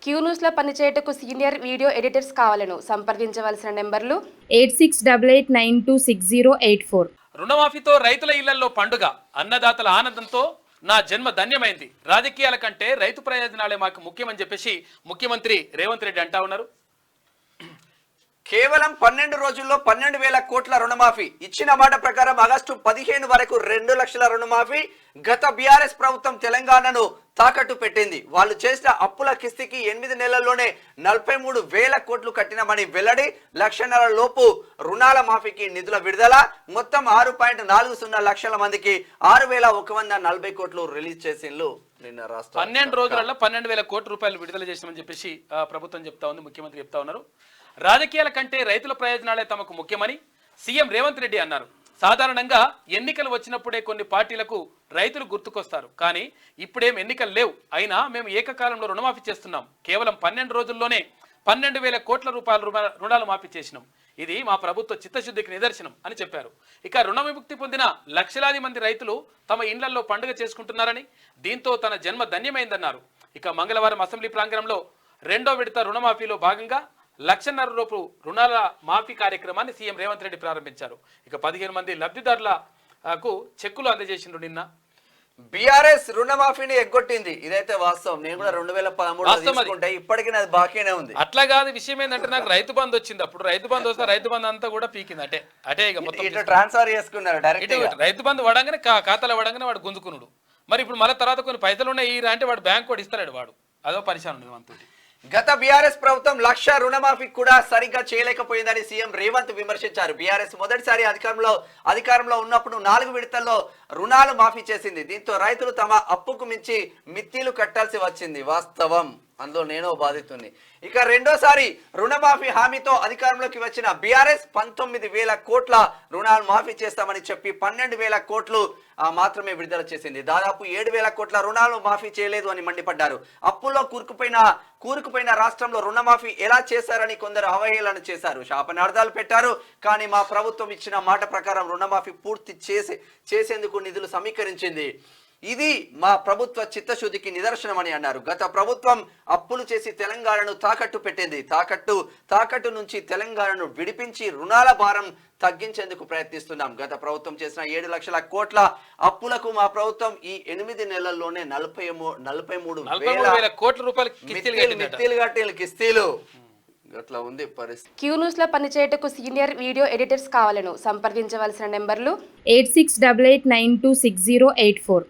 Queue న్యూస్లో పనిచేయటకు senior video editors కావాలను సంప్రదించవలసిన నెంబర్లు 8688926084. రుణమాఫీతో రైతుల ఇళ్లలో పండుగ, అన్నదాతల ఆనందంతో నా జన్మ ధన్యమైంది. రాజకీయాల కంటే రైతు ప్రయోజనాలే మాకు ముఖ్యమని చెప్పేసి ముఖ్యమంత్రి రేవంత్ రెడ్డి అంటా ఉన్నారు. కేవలం 12 రోజుల్లో 12,000 కోట్ల రుణమాఫీ. ఇచ్చిన మాట ప్రకారం ఆగస్టు 15 వరకు 2 లక్షల రుణమాఫీ. గత బీఆర్ఎస్ ప్రభుత్వం తెలంగాణను తాకట్టు పెట్టింది. వాళ్ళు చేసిన అప్పుల కిస్తీకి 8 నెలల్లోనే 43,000 కోట్లు కట్టినమని వెల్లడి. 1,00,000 లోపు రుణాల మాఫీకి నిధుల విడుదల. మొత్తం 6.40 లక్షల మందికి 6,140 కోట్లు రిలీజ్ చేసిండ్రు. నిన్న రాష్ట్ర 12 రోజులలో 12,000 కోట్ల రూపాయలు విడుదల చేసినామని చెప్పేసి ప్రభుత్వం చెప్తా ఉంది, ముఖ్యమంత్రి చెప్తా ఉన్నారు. రాజకీయాల కంటే రైతుల ప్రయోజనాలే తమకు ముఖ్యమని సీఎం రేవంత్ రెడ్డి అన్నారు. సాధారణంగా ఎన్నికలు వచ్చినప్పుడే కొన్ని పార్టీలకు రైతులు గుర్తుకొస్తారు, కానీ ఇప్పుడేం ఎన్నికలు లేవు. అయినా మేము ఏకకాలంలో రుణమాఫీ చేస్తున్నాం. కేవలం 12 రోజుల్లోనే 12,000 కోట్ల రూపాయల రుణాలు మాఫీ చేసినాం. ఇది మా ప్రభుత్వ చిత్తశుద్ధికి నిదర్శనం అని చెప్పారు. ఇక రుణ విముక్తి పొందిన లక్షలాది మంది రైతులు తమ ఇండ్లలో పండుగ చేసుకుంటున్నారని, దీంతో తన జన్మ ధన్యమైందన్నారు. ఇక మంగళవారం అసెంబ్లీ ప్రాంగణంలో 2వ విడత రుణమాఫీలో భాగంగా 1,00,000 రూపాయల రుణాల మాఫీ కార్యక్రమాన్ని సీఎం రేవంత్ రెడ్డి ప్రారంభించారు. ఇక 15 మంది లబ్ధిదారులకు చెక్కులు అందజేసిండ్రు. నిన్న బీఆర్ఎస్ రుణమాఫీని ఎగ్గొట్టింది. ఇదైతే వాస్తవం. నేను కూడా 2013 ఇప్పటికీ నాది బాకీనే ఉంది. అట్లా కాదు, విషయం ఏంటంటే నాకు రైతు బంధు వచ్చింది. అప్పుడు రైతు బంధు వస్తే రైతు బంధు అంతా కూడా పీకింది. అటే ఇక మొత్తం ట్రాన్స్ఫర్ చేసుకున్నారు డైరెక్ట్. రైతు బంధు వడంగానే ఖాతాలో వడంగానే వాడు గుంజుకున్నాడు. మరి ఇప్పుడు మళ్ళీ తర్వాత కొన్ని పైసలు ఉన్నాయి అంటే వాడు బ్యాంక్ వాడు ఇస్తాడు. వాడు అదో పరిశాన్ ఉంది మనతోటి. గత బీఆర్ఎస్ ప్రభుత్వం 1,00,000 రుణమాఫీ కూడా సరిగ్గా చేయలేకపోయిందని సీఎం రేవంత్ విమర్శించారు. బీఆర్ఎస్ మొదటిసారి అధికారంలో ఉన్నప్పుడు 4 విడతల్లో రుణాలు మాఫీ చేసింది. దీంతో రైతులు తమ అప్పుకు మించి మిత్తిలు కట్టాల్సి వచ్చింది. వాస్తవం, అందులో నేను బాధితుని. ఇక రెండోసారి రుణమాఫీ హామీతో అధికారంలోకి వచ్చిన బీఆర్ఎస్ 19,000 కోట్ల రుణాలు మాఫీ చేస్తామని చెప్పి 12,000 కోట్లు మాత్రమే విడుదల చేసింది. దాదాపు 7,000 కోట్ల రుణాలు మాఫీ చేయలేదు అని మండిపడ్డారు. అప్పుల్లో కూరుకుపోయిన రాష్ట్రంలో రుణమాఫీ ఎలా చేశారని కొందరు అవహేళన చేశారు, శాపనార్థాలు పెట్టారు. కానీ మా ప్రభుత్వం ఇచ్చిన మాట ప్రకారం రుణమాఫీ పూర్తి చేసేందుకు నిధులు సమీకరించింది. ఇది మా ప్రభుత్వ చిత్తశుద్ధికి నిదర్శనమని అన్నారు. గత ప్రభుత్వం అప్పులు చేసి తెలంగాణను తాకట్టు పెట్టింది. తాకట్టు నుంచి తెలంగాణను విడిపించి రుణాల భారం తగ్గించేందుకు ప్రయత్నిస్తున్నాం. గత ప్రభుత్వం చేసిన 7 లక్షల కోట్ల అప్పులకు మా ప్రభుత్వం ఈ 8 నెలల్లోనే 43,000 కోట్ల రూపాయలు మిత్తిలు కట్టిన కిస్తీలు. అట్లా ఉంది పరిస్థితి. క్యూ న్యూస్లో పనిచేయటకు సీనియర్ వీడియో ఎడిటర్స్ కావాలను సంప్రదించవలసిన నెంబర్లు 8688926084.